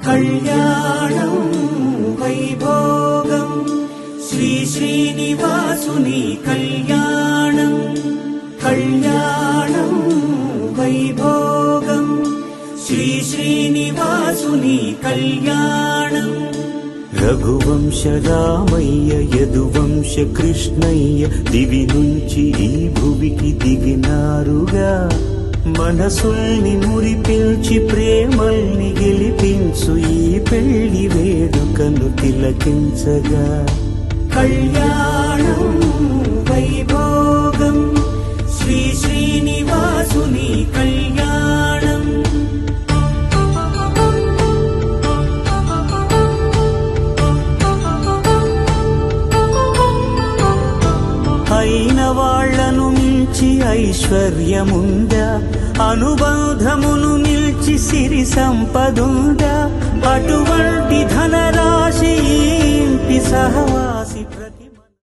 కళ్యాణం వైభోగం శ్రీ శ్రీనివాసుని కళ్యాణం. కళ్యాణం వైభోగం శ్రీ శ్రీనివాసుని కళ్యాణం. రఘువంశ రామయ్య యదువంశ కృష్ణయ్య దివి నుంచి ఈ భువికి దిగినారుగా. మనసుల్ని మురిపించి ప్రేమల్ని గెలిపించు ఈ పెళ్లి వేడుకను తిలకించగా. కళ్యాణం వైభోగం శ్రీ శ్రీనివాసుని కళ్యాణం. అయిన వాళ్లను మించి ఐశ్వర్యముందా, అనుబంధమును నిల్చి సిరి సంపదుందా, అటువంటి ధనరాశి ఇంటి సహవాసి